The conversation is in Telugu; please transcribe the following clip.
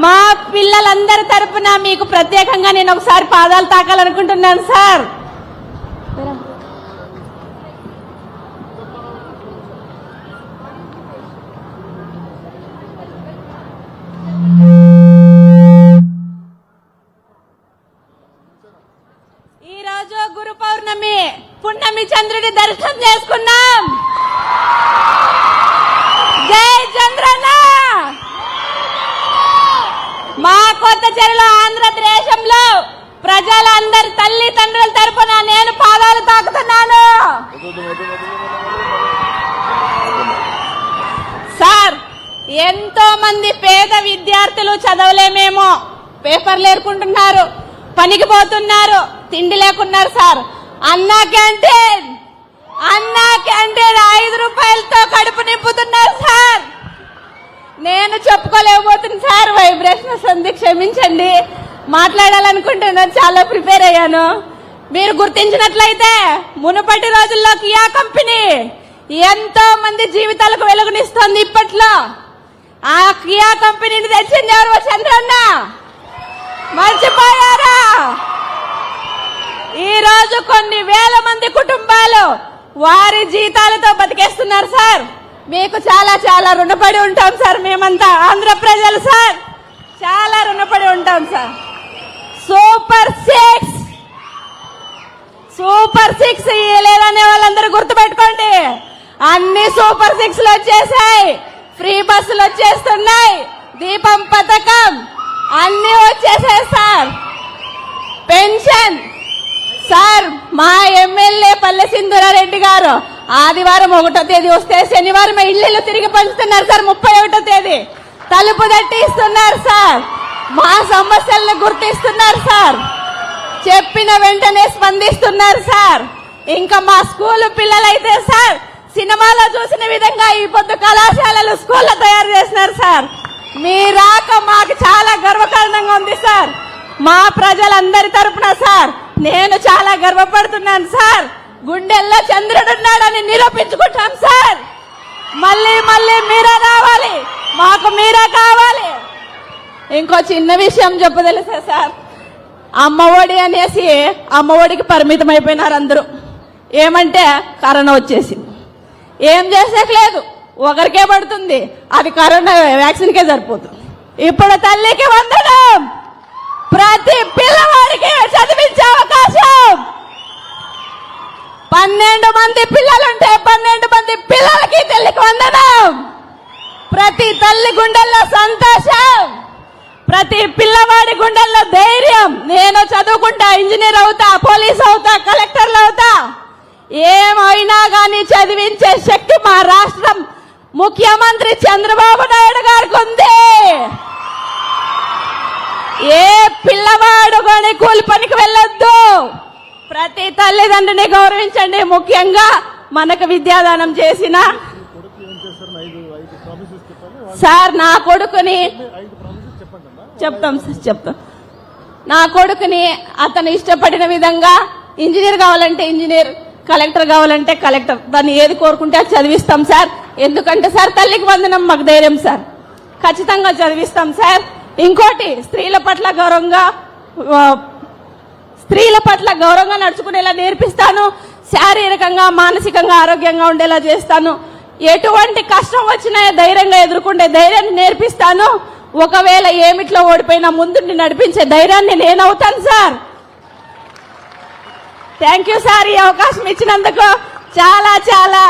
మా పిల్లలందరి తరపున మీకు ప్రత్యేకంగా నేను ఒకసారి పాదాలు తాకాలనుకుంటున్నాను సార్. ఈరోజు గురు పౌర్ణమి పున్నమి చంద్రుడి దర్శనం చేసుకున్నాం. జై చంద్రన్న. మా కొత్తచెరులో ఆంధ్రదేశంలో ప్రజలందరి తల్లిదండ్రుల తరపున నేను పాదాలు తాకుతున్నాను. సార్, ఎంతో మంది పేద విద్యార్థులు చదవలేమేమో పేపర్లు ఏరుకుంటున్నారు, పనికి పోతున్నారు, తిండి లేకున్నారు సార్. అన్నా క్యాంటీన్ 5 రూపాయలతో కడుపు నింపుతున్నారు సార్. నేను చెప్పుకోలేకపోతుంది సార్, వైబ్రేషన్ వస్తుంది, క్షమించండి. మాట్లాడాలనుకుంటున్నాను, చాలా ప్రిపేర్ అయ్యాను. మీరు గుర్తించినట్లయితే మునుపటి రోజుల్లో కియా కంపెనీ ఎంతో మంది జీవితాలకు వెలుగునిస్తుంది. ఇప్పట్లో ఆ కియా కంపెనీని తెచ్చింది ఎవరు? చంద్రన్న. మర్చిపోయారా? ఈ రోజు కొన్ని వేల మంది కుటుంబాలు వారి జీతాలతో బతికేస్తున్నారు సార్. మీకు చాలా చాలా రుణపడి ఉంటాం సార్. మేమంతా ఆంధ్ర ప్రజలు సార్, చాలా రుణపడి ఉంటాం సార్. సూపర్ సిక్స్ లేదనే వాళ్ళందరూ గుర్తుపెట్టుకోండి. అన్ని సూపర్ 6లు వచ్చేసాయి. ఫ్రీ బస్సులు వచ్చేస్తున్నాయి, దీపం పథకం అన్ని వచ్చేసాయి సార్. పెన్షన్ సార్, మా ఎమ్మెల్యే పల్లె సింధూరారెడ్డి గారు ఆదివారం 1వ తేదీ వస్తే శనివారం ఇళ్లు తిరిగి పంచుతున్నారు సార్. 31వ తేదీ తలుపు తట్టి ఇస్తున్నారు సార్. మా సమస్యలను గుర్తిస్తున్నారు సార్. చెప్పిన వెంటనే స్పందిస్తున్నారు సార్. ఇంకా మా స్కూల్ పిల్లలైతే సార్, సినిమాలో చూసిన విధంగా ఈ పొద్దు కళాశాలలు స్కూల్లో తయారు చేస్తున్నారు సార్. మీ రాక మాకు చాలా గర్వకారణంగా ఉంది సార్. మా ప్రజలందరి తరపున సార్ నేను చాలా గర్వపడుతున్నాను సార్. గుండెల్లో చంద్రుడున్నాడని నిరూపించుకుంటాం సార్. మళ్ళీ మళ్ళీ మీరే రావాలి, మాకు మీరే కావాలి. ఇంకో చిన్న విషయం చెప్పదలుసా సార్, అమ్మఒడి అనేసి అమ్మఒడికి పరిమితం అయిపోయినారు అందరూ. ఏమంటే కరోనా వచ్చేసింది, ఏం చేసేట్లేదు, ఒకరికే పడుతుంది, అది కరోనా వ్యాక్సిన్కే సరిపోతుంది. ఇప్పుడు తల్లికి వందనం, ప్రతి పిల్లవాడికి చదివించే అవకాశం. 12 మంది పిల్లలుంటే 12 మంది పిల్లలకి తల్లికి వందనం. ప్రతి తల్లి గుండెల్లో సంతోషం, ప్రతి పిల్లవాడి గుండెల్లో ధైర్యం. నేను చదువుకుంటా, ఇంజనీర్ అవుతా, పోలీస్ అవుతా, కలెక్టర్లు అవుతా, ఏమైనా కానీ చదివించే శక్తి మా రాష్ట్రం ముఖ్యమంత్రి చంద్రబాబు నాయుడు గారికి ఉంది. ఏ పిల్లవాడు కానీ కూలి పనికి వెళ్ళొద్దు. ప్రతి తల్లిదండ్రుని గౌరవించండి. ముఖ్యంగా మనకు విద్యాదానం చేసిన సార్, నా కొడుకుని చెప్తాం సార్, చెప్తాం. నా కొడుకుని అతను ఇష్టపడిన విధంగా ఇంజనీర్ కావాలంటే ఇంజనీర్, కలెక్టర్ కావాలంటే కలెక్టర్, దాన్ని ఏది కోరుకుంటే అది చదివిస్తాం సార్. ఎందుకంటే సార్ తల్లికి వందనం మాకు ధైర్యం సార్. ఖచ్చితంగా చదివిస్తాం సార్. ఇంకోటి, స్త్రీల పట్ల గౌరవంగా నడుచుకునేలా నేర్పిస్తాను. శారీరకంగా మానసికంగా ఆరోగ్యంగా ఉండేలా చేస్తాను. ఎటువంటి కష్టం వచ్చినా ధైర్యంగా ఎదుర్కొంటే ధైర్యాన్ని నేర్పిస్తాను. ఒకవేళ ఏమిట్లో ఓడిపోయినా ముందుండి నడిపించే ధైర్యాన్ని నేనవుతాను సార్. థ్యాంక్ యూ సార్, ఈ అవకాశం ఇచ్చినందుకు చాలా చాలా